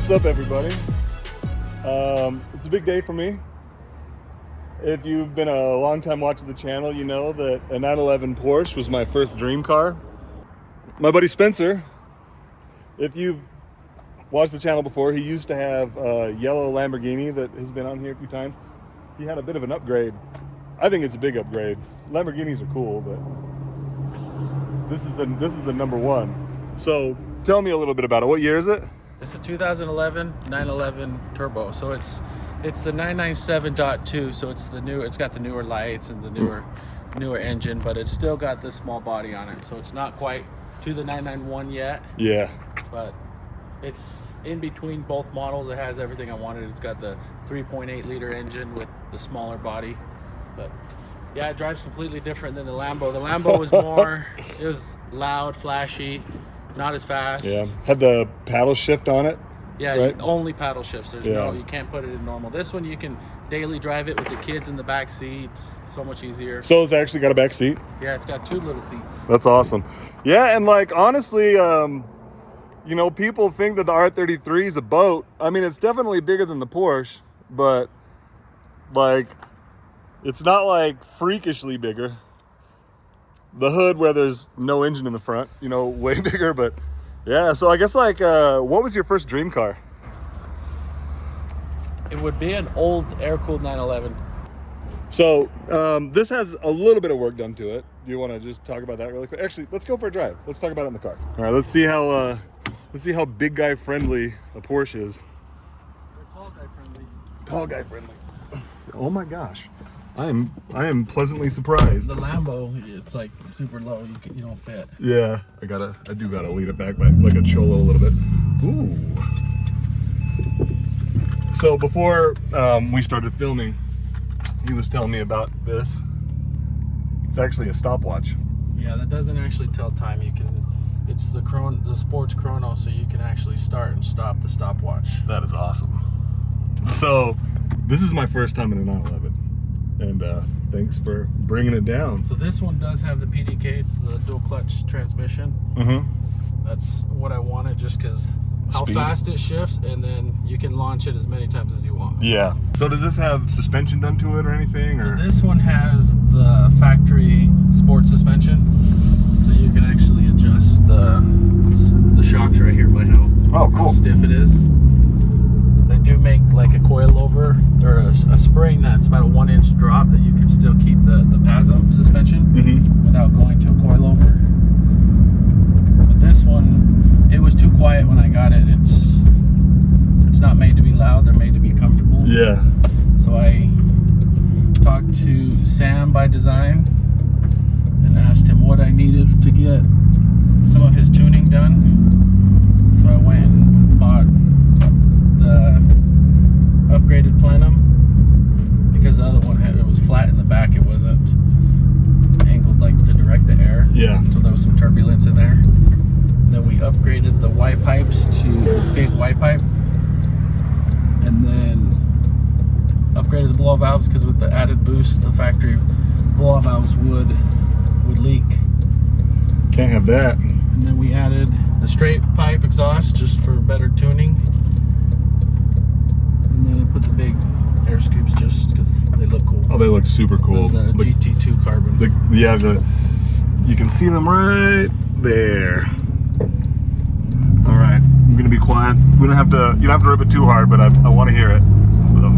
What's up, everybody? It's a big day for me. If you've been a long time watching the channel, you know that a 911 Porsche was my first dream car. My buddy Spencer, if you've watched the channel before, he used to have a yellow Lamborghini that has been on here a few times. He had a bit of an upgrade. I think it's a big upgrade. Lamborghinis are cool, but this is the number one. So tell me a little bit about it. What year is it? It's a 2011 911 Turbo. So it's the 997.2. So it's got the newer lights and the newer engine, but it's still got the small body on it. So it's not quite to the 991 yet. Yeah. But it's in between both models. It has everything I wanted. It's got the 3.8 liter engine with the smaller body. But yeah, it drives completely different than the Lambo. The Lambo was more, it was loud, flashy, not as fast. Yeah, had the paddle shift on it. Yeah, right? only paddle shifts. There's Yeah. you can't put it in normal. This one you can daily drive it with the kids in the back seat. It's so much easier. So it's actually got a back seat. Yeah, it's got two little seats. That's awesome. Yeah, and like honestly, you know, people think that the R33 is a boat. I mean, it's definitely bigger than the Porsche, but like it's not like freakishly bigger. The hood, where there's no engine in the front, you know, way bigger. But yeah, so I guess like what was your first dream car? It would be an old air-cooled 911. So this has a little bit of work done to it. Do you want to just talk about that really quick? Actually, let's go for a drive. Let's talk about it in the car. All right, let's see how big guy friendly a Porsche is. They're tall guy friendly. Tall guy friendly. Oh my gosh, I am pleasantly surprised. The Lambo, it's like super low. You don't fit. Yeah, I do gotta lead it back by like a cholo a little bit. Ooh. So before we started filming, he was telling me about this. It's actually a stopwatch. Yeah, that doesn't actually tell time. It's the sports chrono, so you can actually start and stop the stopwatch. That is awesome. So this is my first time in a 911, and thanks for bringing it down. So this one does have the PDK. It's the dual clutch transmission. That's what I wanted, just because how fast it shifts, and then you can launch it as many times as you want. Yeah. So does this have suspension done to it or anything? Or? So this one has the factory sport suspension, so you can actually adjust the shocks right here by how stiff it is. They do make like a coilover or a spring that's about a 1-inch drop that you can still keep the PASM suspension without going to a coilover. But this one, it was too quiet when I got it. It's not made to be loud. They're made to be comfortable. Yeah. So I talked to Sam by Design and asked him what I needed to get some of his tuning done. So I went and bought the upgraded plenum, because the other one it was flat in the back. It wasn't angled like to direct the air. Yeah. So there was some turbulence in there. And then we upgraded the Y pipes to big Y pipe, and then upgraded the blow valves, because with the added boost, the factory blow valves would leak. Can't have that. And then we added the straight pipe exhaust just for better tuning. And then I put the big air scoops just because they look cool. Oh, they look super cool. The GT2 carbon. You can see them right there. All right, I'm gonna be quiet. You don't have to rip it too hard, but I want to hear it. So.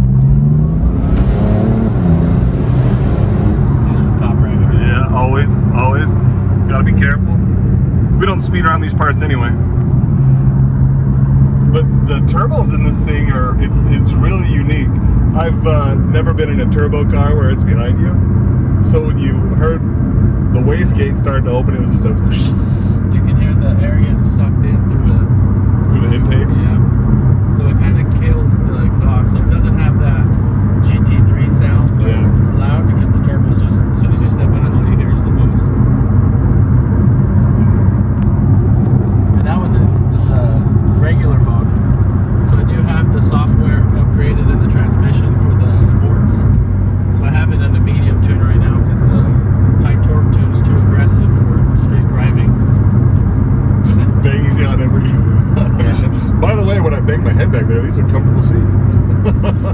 Top right here. Yeah, always gotta be careful. We don't speed around these parts anyway. But the turbos in this thing it's really unique. I've never been in a turbo car where it's behind you. So when you heard the wastegate start to open, it was just a whoosh. You can hear the air getting sucked in through the intakes. Yeah. So it kind of kills the exhaust. So it doesn't have that GT3 sound, but it's loud because the turbo's just, as soon as you step in it, all you hear is the boost. And that was in the regular mode. So I do have the software upgraded in the transmission for the sports. So I have it in a medium tune right now because the high torque tune is too aggressive for street driving. Just banging these are comfortable seats.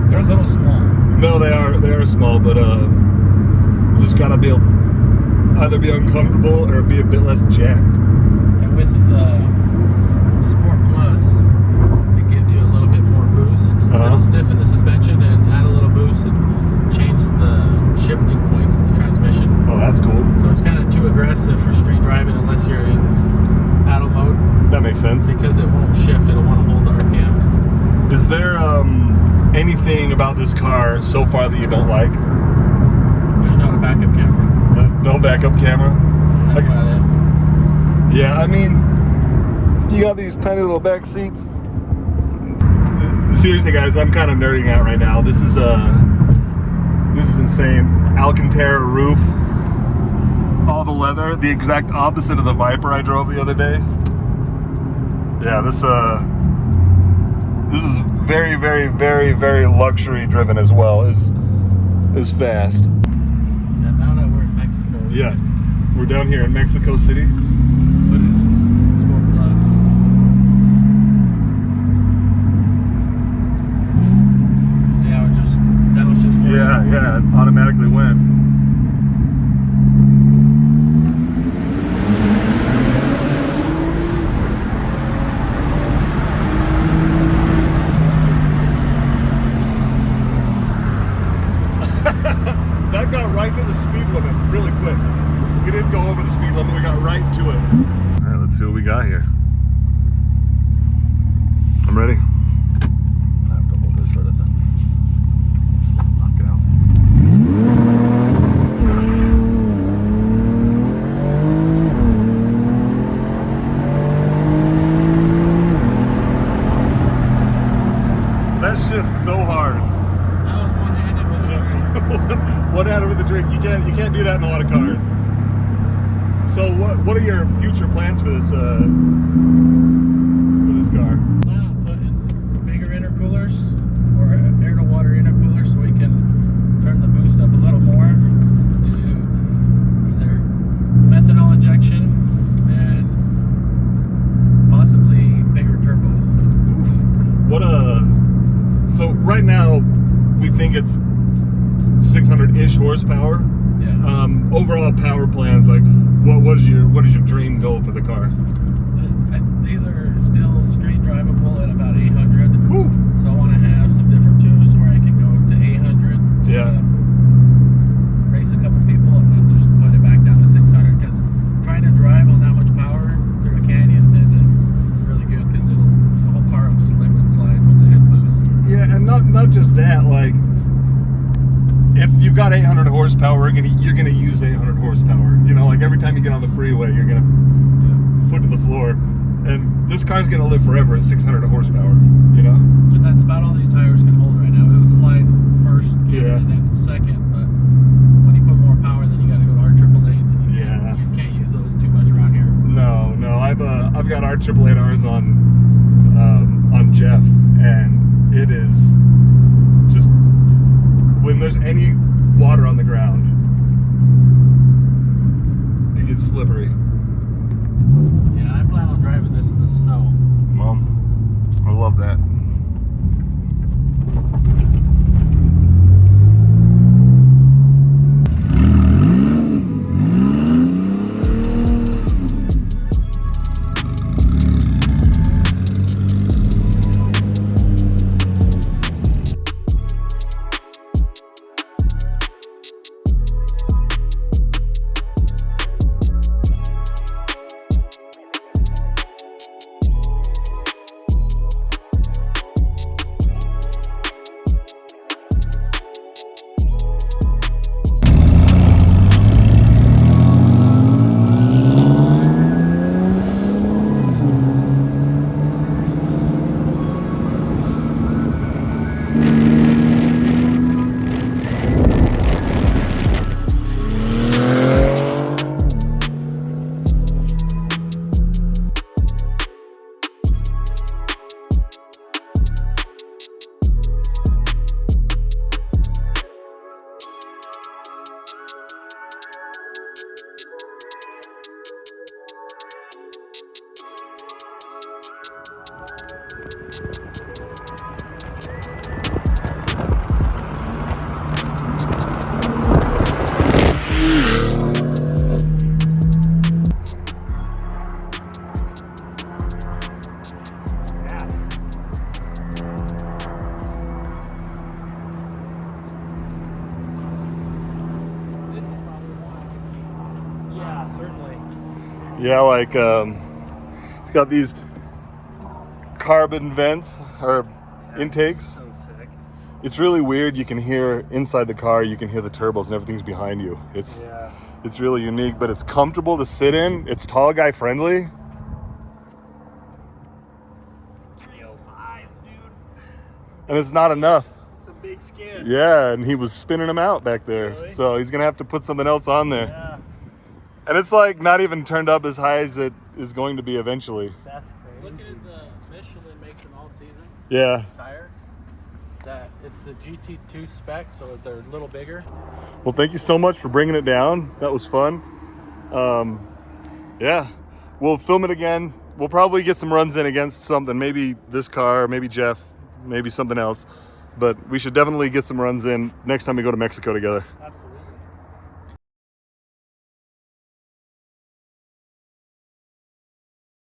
They're a little small. No, they are small, but you just gotta be either be uncomfortable or be a bit less jacked. And with the Sport Plus, it gives you a little bit more boost. It'll stiffen the suspension and add a little boost and change the shifting points in the transmission. Oh, that's cool. So it's kind of too aggressive for street driving unless you're in paddle mode. That makes sense. Because it won't shift, it'll want to hold the RPMs. Is there anything about this car so far that you don't like? There's not a backup camera. No backup camera? That's about it. Yeah, I mean, you got these tiny little back seats. Seriously, guys, I'm kind of nerding out right now. This is insane. Alcantara roof, all the leather, the exact opposite of the Viper I drove the other day. Yeah, this is very, very, very, very luxury driven as well. Is fast. Yeah, now that we're in Mexico. Yeah, we're down here in Mexico City. Put it in Sport Plus. See how it just downshift for you? Yeah, it automatically went. That got right to the speed limit really quick. We didn't go over the speed limit, we got right to it. All right, let's see what we got here. I'm ready. I have to hold this so it doesn't knock it out. That shifts so hard. That was one-handed with a drink. One-handed with the drink. You can't do that in a lot of cars. So what are your future plans for this car? Plan on putting bigger intercoolers or air-to-water intercoolers so we can turn the boost up a little more. Do either methanol injection and possibly bigger turbos. So right now we think it's 600-ish horsepower. Yeah. Overall power plans, like what is your dream goal for the car? These are still street drivable at about 800. Woo. So I want to have some different tunes where I can go to 800. Yeah. Race a couple people and then just put it back down to 600, because trying to drive on that much power through a canyon isn't really good, because the whole car will just lift and slide once it hits boost. Yeah, and not just that, like if you've got 800 horsepower, you're gonna use 800 horsepower. You know, like every time you get on the freeway, you're gonna foot to the floor. And this car's gonna live forever at 600 horsepower, you know? And that's about all these tires can hold right now. It was sliding first gear and then second, but when you put more power, then you gotta go to R888s, and you can't use those too much around here. No, I've got R888Rs on Jeff, and it is just, when there's any water on the ground, it gets slippery. Yeah, I plan on driving this in the snow. Mom, I love that. Yeah, like it's got these carbon vents or intakes. So sick. It's really weird. You can hear inside the car, you can hear the turbos and everything's behind you. It's really unique, but it's comfortable to sit in. It's tall guy friendly. 305s, dude. And it's not enough. It's a big skid. Yeah, and he was spinning them out back there. Really? So he's gonna have to put something else on there. Yeah. And it's like not even turned up as high as it is going to be eventually. That's crazy. Looking at the Michelin makes an all-season Yeah. tire. That it's the GT2 spec, so they're a little bigger. Well, thank you so much for bringing it down. That was fun. Yeah, we'll film it again. We'll probably get some runs in against something. Maybe this car, maybe Jeff, maybe something else. But we should definitely get some runs in next time we go to Mexico together. Absolutely.